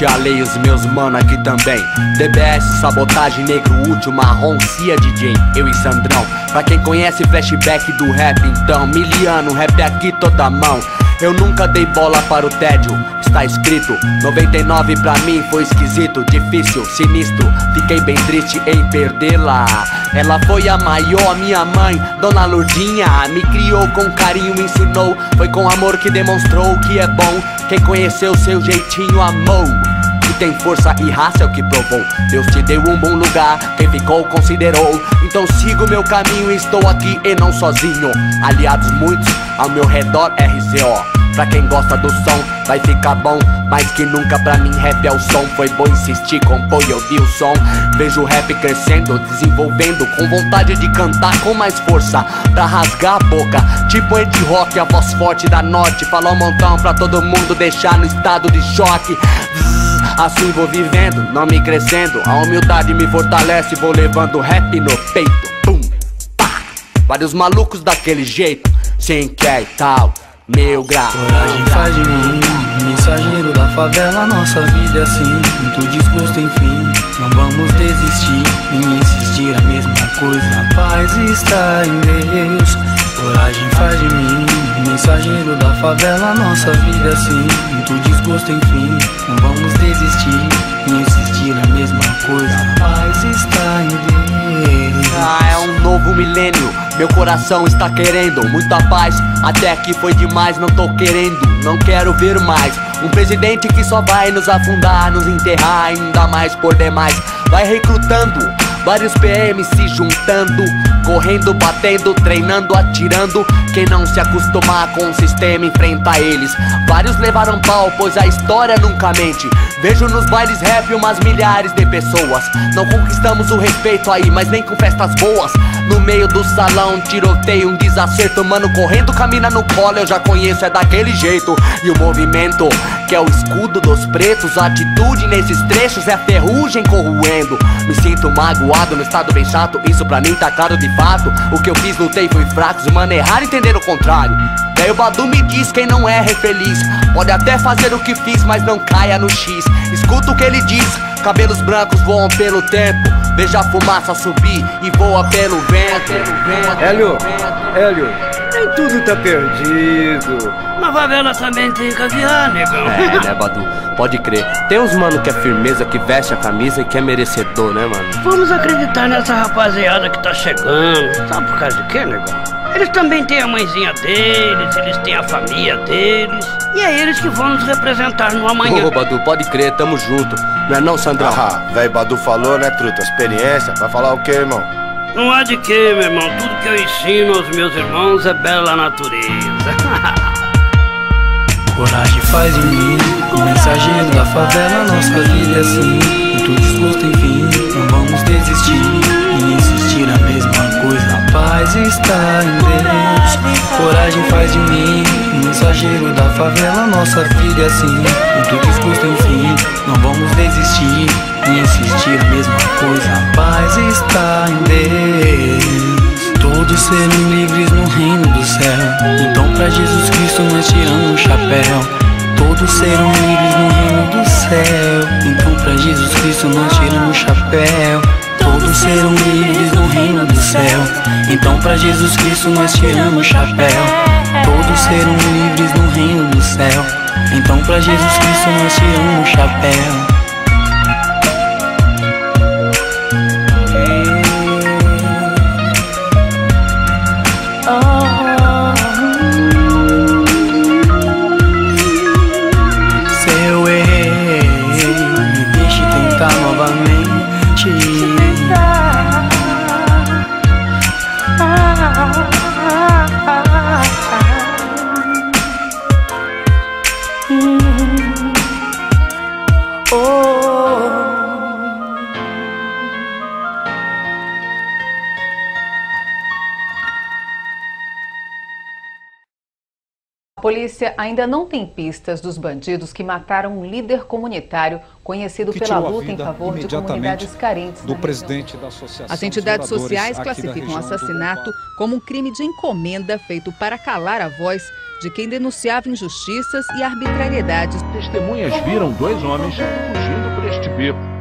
Te alei os meus mano aqui também. DBS, sabotagem, negro útil, marrom, Cia DJ, eu e Sandrão. Pra quem conhece flashback do rap, então miliano, rap aqui toda mão. Eu nunca dei bola para o tédio, está escrito 99 pra mim foi esquisito, difícil, sinistro. Fiquei bem triste em perdê-la. Ela foi a maior, minha mãe, Dona Lourdinha. Me criou com carinho, me ensinou. Foi com amor que demonstrou que é bom. Quem conheceu seu jeitinho amou. Que tem força e raça é o que provou. Deus te deu um bom lugar, quem ficou considerou. Então sigo meu caminho e estou aqui e não sozinho. Aliados muitos ao meu redor, RZO. Pra quem gosta do som, vai ficar bom. Mais que nunca pra mim rap é o som. Foi bom insistir, compor e ouvir o som. Vejo o rap crescendo, desenvolvendo, com vontade de cantar com mais força, pra rasgar a boca, tipo Ed Rock, a voz forte da Norte. Falar um montão pra todo mundo deixar no estado de choque. Assim vou vivendo, não me crescendo. A humildade me fortalece, vou levando rap no peito. Pum, pá. Vários malucos daquele jeito, sem que é e tal, meu grau. Coragem faz de mim mensageiro da favela, nossa vida é assim. Muito desgosto, enfim, não vamos desistir em insistir a mesma coisa. A paz está em Deus. Coragem faz de mim mensageiro da favela, nossa vida é assim. Muito desgosto, enfim, não vamos desistir em insistir a mesma coisa. A paz está em Deus. É um novo milênio, meu coração está querendo muita paz. Até que foi demais, não tô querendo, não quero ver mais um presidente que só vai nos afundar, nos enterrar ainda mais por demais. Vai recrutando vários PM se juntando, correndo, batendo, treinando, atirando. Quem não se acostumar com o sistema enfrenta eles. Vários levaram pau, pois a história nunca mente. Vejo nos bailes rap umas milhares de pessoas. Não conquistamos o respeito aí, mas nem com festas boas. No meio do salão, tiroteio, um desacerto. Mano correndo, camina no colo, eu já conheço, é daquele jeito. E o movimento, que é o escudo dos pretos. A atitude nesses trechos é a ferrugem corroendo. Me sinto magoado, no estado bem chato. Isso pra mim tá claro de fato. O que eu fiz, lutei, fui fraco. Se mano errar, entender o contrário. Daí o Badu me diz, quem não é feliz pode até fazer o que fiz, mas não caia no X. Escuta o que ele diz, cabelos brancos voam pelo tempo. Veja a fumaça subir e voa pelo vento. Hélio, nem tudo tá perdido. Na favela também tem caviar, negão. É, né, Badu? Pode crer. Tem uns mano que é firmeza, que veste a camisa e que é merecedor, né, mano? Vamos acreditar nessa rapaziada que tá chegando. Sabe por causa de quê, negão? Eles também têm a mãezinha deles, eles têm a família deles. E é eles que vão nos representar no amanhã. Ô, Badu, pode crer, tamo junto. Não é não, Sandrão? Ah, velho Badu falou, né, truta? Experiência. Vai falar o quê, irmão? Não há de quê, meu irmão. Tudo que eu ensino aos meus irmãos é bela natureza. Coragem faz de mim mensageiro da favela, nossa vida é assim. Muito desgosto, enfim, não vamos desistir e insistir a mesma coisa. A paz está em Deus. Coragem faz de mim mensageiro da favela, nossa vida é assim. Muito desgosto, enfim, não vamos desistir e insistir a mesma coisa. A paz está em Deus. Todos serão livres no reino do céu. Então pra Jesus Cristo nós tiramos o chapéu. Todos serão livres no reino do céu. Então pra Jesus Cristo nós tiramos o chapéu. Todos serão livres no reino do céu. Então pra Jesus Cristo nós tiramos o chapéu. Todos serão livres no reino do céu. Então pra Jesus Cristo nós tiramos o chapéu. A polícia ainda não tem pistas dos bandidos que mataram um líder comunitário conhecido pela luta em favor de comunidades carentes do presidente da associação. As entidades sociais classificam o assassinato como um crime de encomenda feito para calar a voz de quem denunciava injustiças e arbitrariedades. Testemunhas viram 2 homens fugindo por este beco.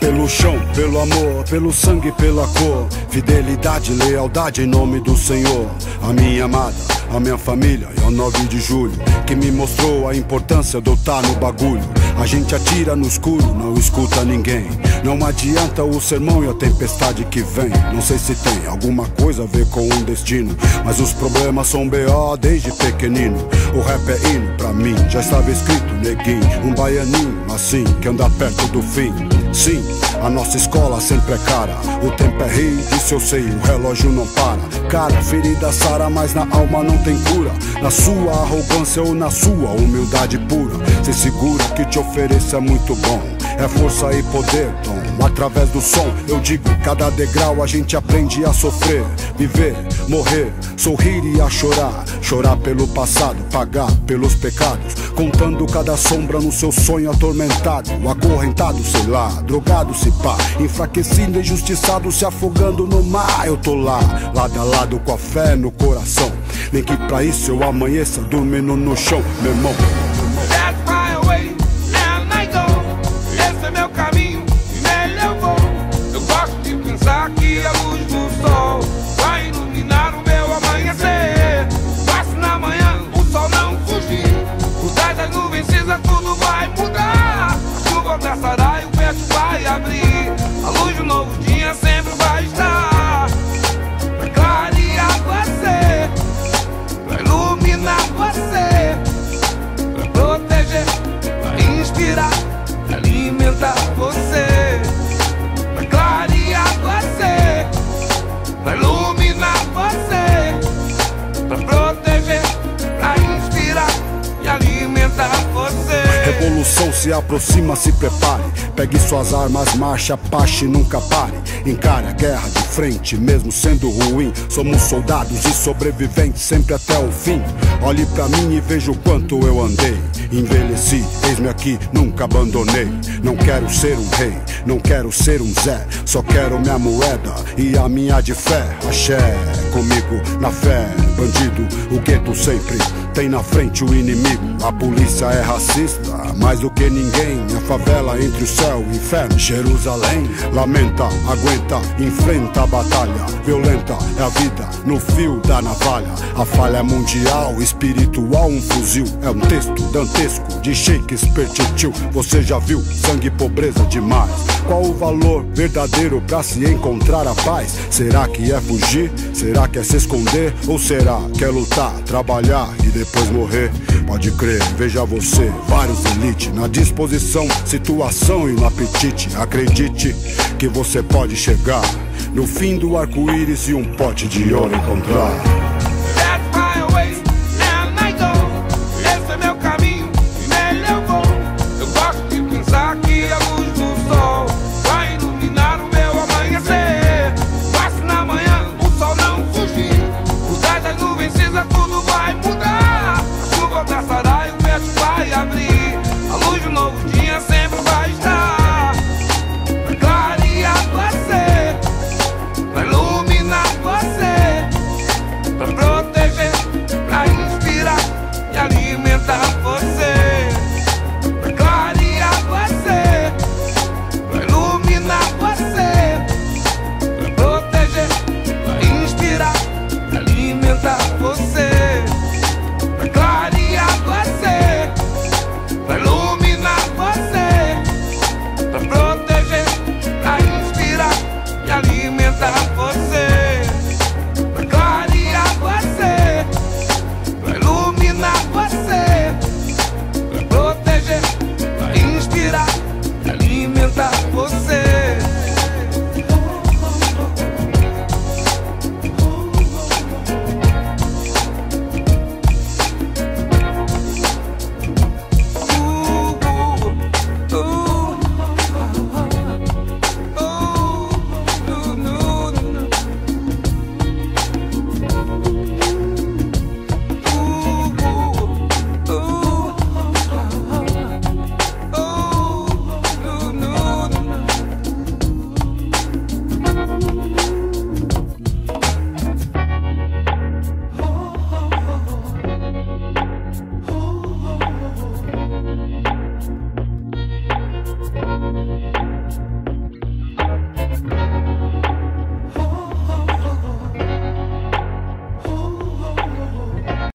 Pelo chão, pelo amor, pelo sangue, pela cor, fidelidade, lealdade em nome do Senhor. A minha amada, a minha família e ao 9 de julho, que me mostrou a importância de eu estar no bagulho. A gente atira no escuro, não escuta ninguém. Não adianta o sermão e a tempestade que vem. Não sei se tem alguma coisa a ver com um destino, mas os problemas são B.O. desde pequenino. O rap é hino pra mim, já estava escrito, neguinho. Um baianinho assim, que anda perto do fim. Sim, a nossa escola sempre é cara. O tempo é rei, disso eu sei, o relógio não para. Cara, ferida sara, mas na alma não tem cura. Na sua arrogância ou na sua humildade pura. Se segura que te ofereço é muito bom. É força e poder, Tom. Através do som, eu digo, cada degrau a gente aprende a sofrer. Viver, morrer, sorrir e a chorar. Chorar pelo passado, pagar pelos pecados. Contando cada sombra no seu sonho atormentado. Acorrentado, sei lá, drogado se pá. Enfraquecido, injustiçado, se afogando no mar. Eu tô lá, lado a lado com a fé no coração. Nem que pra isso eu amanheça dormindo no chão, meu irmão. Meu caminho e nele eu vou. Eu gosto de pensar que a luz do sol vai iluminar o meu amanhecer. Passe na manhã, o sol não fugir. Por trás das nuvens cinza tudo vai mudar. A chuva passará e o vento vai abrir. A luz do novo dia sempre vai estar pra clarear você, pra iluminar você, pra proteger, pra inspirar, alimentar você, pra clarear você, pra iluminar você, pra proteger, pra inspirar e alimentar você. Revolução se aproxima, se prepare. Pegue suas armas, marcha, pache, nunca pare. Encare a guerra de frente, mesmo sendo ruim. Somos soldados e sobreviventes sempre até o fim. Olhe pra mim e veja o quanto eu andei. Envelheci, eis-me aqui, nunca abandonei. Não quero ser um rei, não quero ser um Zé. Só quero minha moeda e a minha de fé. Axé, comigo na fé, bandido. O gueto sempre tem na frente o inimigo. A polícia é racista, mais do que ninguém. A favela entre o céu e o inferno. Jerusalém lamenta, aguenta, enfrenta a batalha. Violenta é a vida no fio da navalha. A falha é mundial, espiritual, um fuzil. É um texto dantesco de Shakespeare, tio. Você já viu sangue e pobreza demais? Qual o valor verdadeiro pra se encontrar a paz? Será que é fugir? Será que é se esconder? Ou será que é lutar, trabalhar e depois morrer? Pode crer, veja você, vários elite na disposição, situação e no apetite. Acredite que você pode chegar no fim do arco-íris e um pote de ouro encontrar.